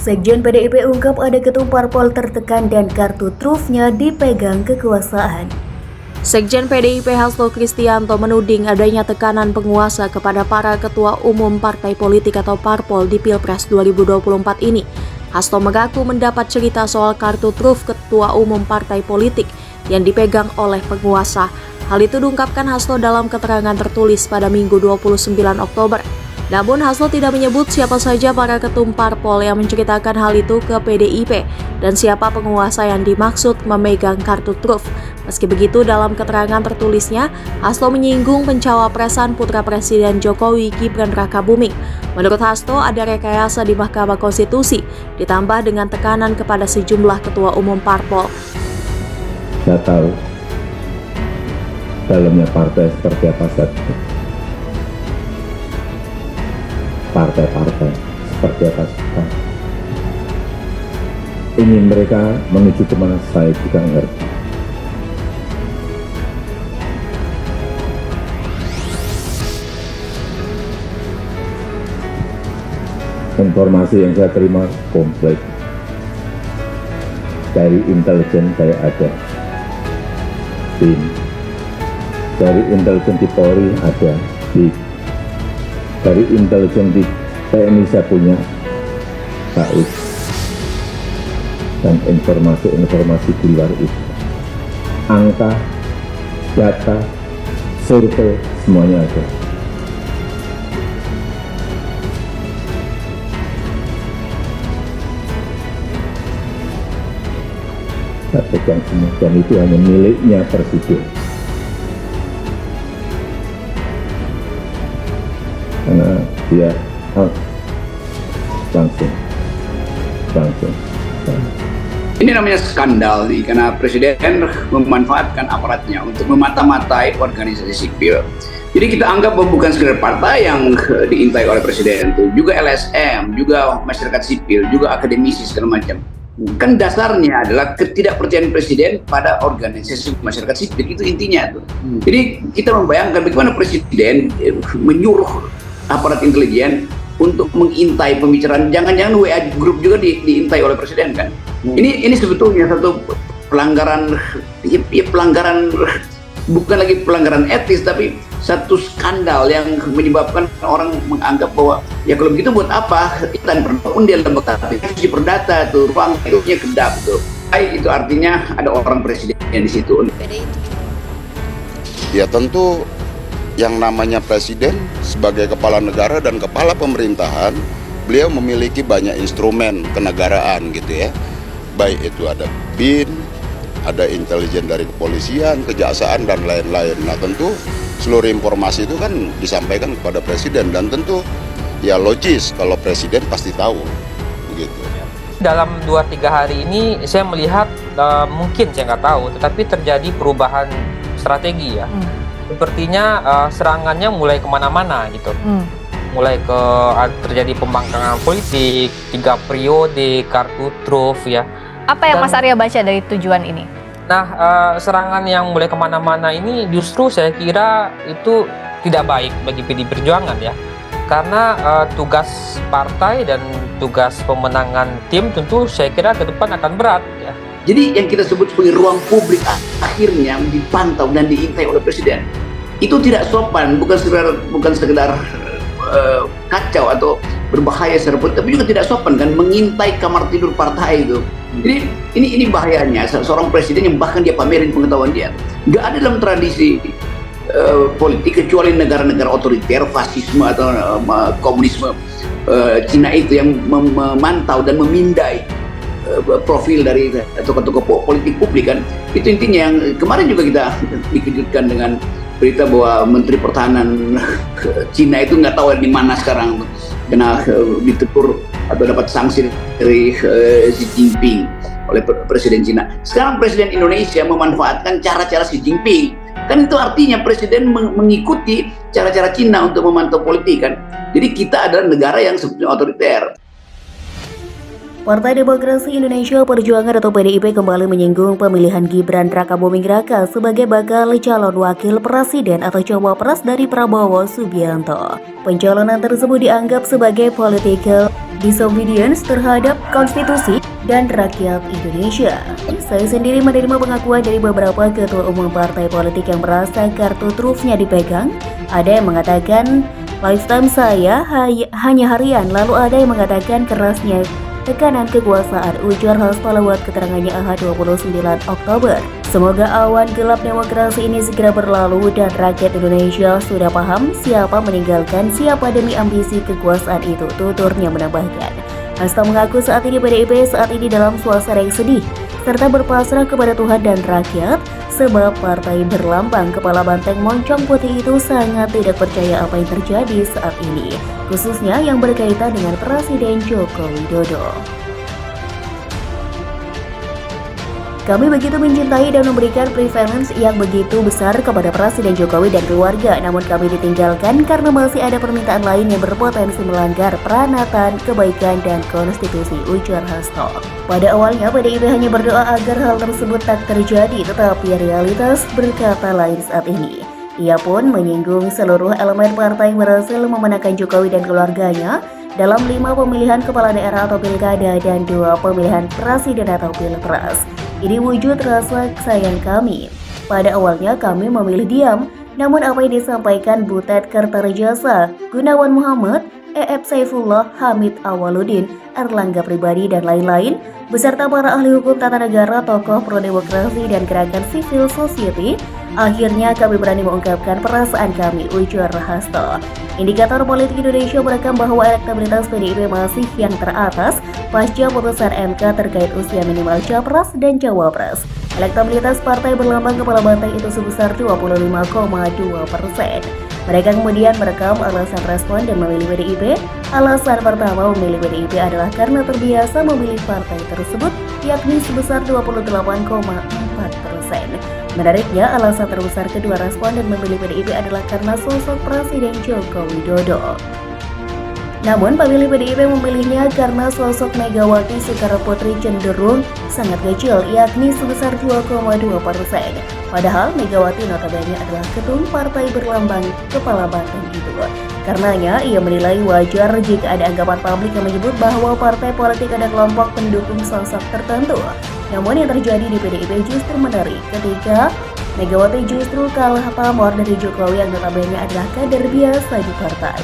Sekjen PDIP ungkap ada ketum parpol tertekan dan kartu trufnya dipegang kekuasaan. Sekjen PDIP Hasto Kristianto menuding adanya tekanan penguasa kepada para ketua umum partai politik atau parpol di Pilpres 2024 ini. Hasto mengaku mendapat cerita soal kartu truf ketua umum partai politik yang dipegang oleh penguasa. Hal itu diungkapkan Hasto dalam keterangan tertulis pada Minggu 29 Oktober. Namun Hasto tidak menyebut siapa saja para ketum parpol yang menceritakan hal itu ke PDIP dan siapa penguasa yang dimaksud memegang kartu truf. Meski begitu, dalam keterangan tertulisnya, Hasto menyinggung pencawapresan putra Presiden Jokowi Gibran Rakabuming. Menurut Hasto, ada rekayasa di Mahkamah Konstitusi, ditambah dengan tekanan kepada sejumlah ketua umum parpol. Saya tahu dalamnya partai seperti apa saja. Partai-partai seperti apa saja. Ingin mereka menuju kemana saya juga ngerti. Informasi yang saya terima komplit. Dari intelijen saya ada BIN, dari intelijen di Polri ada BIN, dari intelijen di TNI saya punya KUS, dan informasi-informasi di luar itu. Angka, data, survei, semuanya ada. Saya pegang semua, dan itu hanya miliknya Presiden. Karena dia langsung. Ini namanya skandal nih, karena Presiden memanfaatkan aparatnya untuk memata-matai organisasi sipil. Jadi kita anggap bahwa bukan sekedar partai yang diintai oleh Presiden, itu juga LSM, juga masyarakat sipil, juga akademisi segala macam. Kan dasarnya adalah ketidakpercayaan Presiden pada organisasi masyarakat sipil, itu intinya tuh. Jadi kita membayangkan bagaimana Presiden menyuruh aparat intelijen untuk mengintai pembicaraan, jangan-jangan WA grup juga diintai oleh Presiden kan. Ini sebetulnya satu pelanggaran, bukan lagi pelanggaran etis, tapi satu skandal yang menyebabkan orang menganggap bahwa ya kalau begitu buat apa dan pun dia lembaga di perdata tuh ruang hidupnya kedap tuh. Itu artinya ada orang presiden di situ. Ya tentu yang namanya presiden sebagai kepala negara dan kepala pemerintahan, beliau memiliki banyak instrumen kenegaraan gitu ya. Baik itu ada BIN, ada intelijen dari kepolisian, kejaksaan dan lain-lain. Nah tentu seluruh informasi itu kan disampaikan kepada presiden dan tentu ya logis kalau presiden pasti tahu begitu. Dalam 2-3 hari ini saya melihat mungkin saya nggak tahu, tetapi terjadi perubahan strategi ya. Sepertinya serangannya mulai kemana-mana gitu. Mulai terjadi pembangkangan politik, 3 periode, kartu truf ya. Apa yang Mas Arya baca dari tujuan ini? Nah, serangan yang mulai kemana-mana ini justru saya kira itu tidak baik bagi PD Perjuangan ya. Karena tugas partai dan tugas pemenangan tim tentu saya kira ke depan akan berat ya. Jadi yang kita sebut sebagai ruang publik akhirnya dipantau dan diintai oleh Presiden. Itu tidak sopan, bukan sekedar kacau atau berbahaya secara politik, tapi juga tidak sopan kan, mengintai kamar tidur partai itu. Jadi ini bahayanya seorang presiden yang bahkan dia pamerin pengetahuan dia. Nggak ada dalam tradisi politik kecuali negara-negara otoriter, fasisme atau komunisme Cina itu yang memantau dan memindai profil dari tokoh-tokoh politik publik kan. Itu intinya yang kemarin juga kita dikejutkan dengan berita bahwa Menteri Pertahanan Cina itu nggak tahu di mana sekarang, kena ditegur atau dapat sanksi dari Xi Jinping oleh Presiden Cina. Sekarang Presiden Indonesia memanfaatkan cara-cara Xi Jinping. Kan itu artinya Presiden mengikuti cara-cara Cina untuk memantau politik kan. Jadi kita adalah negara yang sebetulnya otoriter. Partai Demokrasi Indonesia Perjuangan atau PDIP kembali menyinggung pemilihan Gibran Rakabuming Raka sebagai bakal calon wakil presiden atau cawapres dari Prabowo Subianto. Pencalonan tersebut dianggap sebagai political disobedience terhadap konstitusi dan rakyat Indonesia. Saya sendiri menerima pengakuan dari beberapa ketua umum partai politik yang merasa kartu trufnya dipegang. Ada yang mengatakan lifetime saya hanya harian, lalu ada yang mengatakan kerasnya tekanan kekuasaan, ujar Hasto lewat keterangannya Ahad 29 Oktober. Semoga awan gelap demokrasi ini segera berlalu dan rakyat Indonesia sudah paham siapa meninggalkan siapa demi ambisi kekuasaan itu, tuturnya menambahkan. Hasto mengaku saat ini PDIP saat ini dalam suasana yang sedih serta berpasrah kepada Tuhan dan rakyat sebab partai berlambang kepala banteng moncong putih itu sangat tidak percaya apa yang terjadi saat ini, khususnya yang berkaitan dengan Presiden Joko Widodo. Kami begitu mencintai dan memberikan preference yang begitu besar kepada Presiden Jokowi dan keluarga, namun kami ditinggalkan karena masih ada permintaan lain yang berpotensi melanggar peranatan, kebaikan, dan konstitusi, ujar Hasto. Pada awalnya PDIP hanya berdoa agar hal tersebut tak terjadi, tetapi realitas berkata lain saat ini. Ia pun menyinggung seluruh elemen partai berhasil memenangkan Jokowi dan keluarganya dalam 5 pemilihan kepala daerah atau pilkada dan 2 pemilihan presiden atau pilpres. Ini wujud rasa sayang kami. Pada awalnya kami memilih diam, namun apa yang disampaikan Butet Kertarejasa, Gunawan Muhammad, E.F. Saifullah, Hamid Awaludin, Erlangga Pribadi, dan lain-lain, beserta para ahli hukum tata negara, tokoh pro-demokrasi, dan gerakan civil society, akhirnya kami berani mengungkapkan perasaan kami, ujar Hasto. Indikator politik Indonesia merekam bahwa elektabilitas PDIP masih yang teratas pasca putusan MK terkait usia minimal capres dan cawapres. Elektabilitas partai berlambang kepala banteng itu sebesar 25,2%. Mereka kemudian merekam alasan respon dan memilih PDIP. Alasan pertama memilih PDIP adalah karena terbiasa memilih partai tersebut, yakni sebesar 28,4%. Menariknya, alasan terbesar kedua responden memilih PDIP adalah karena sosok Presiden Joko Widodo. Namun pemilih PDIP memilihnya karena sosok Megawati Soekarnoputri cenderung sangat kecil, yakni sebesar 2,2%. Padahal Megawati notabene adalah ketum partai berlambang kepala banteng itu. Karenanya ia menilai wajar jika ada anggapan publik yang menyebut bahwa partai politik ada kelompok pendukung sosok tertentu. Namun yang terjadi di PDIP justru menarik ketika Megawati justru kalah pamor dari Jokowi yang notabene adalah kader biasa di partai.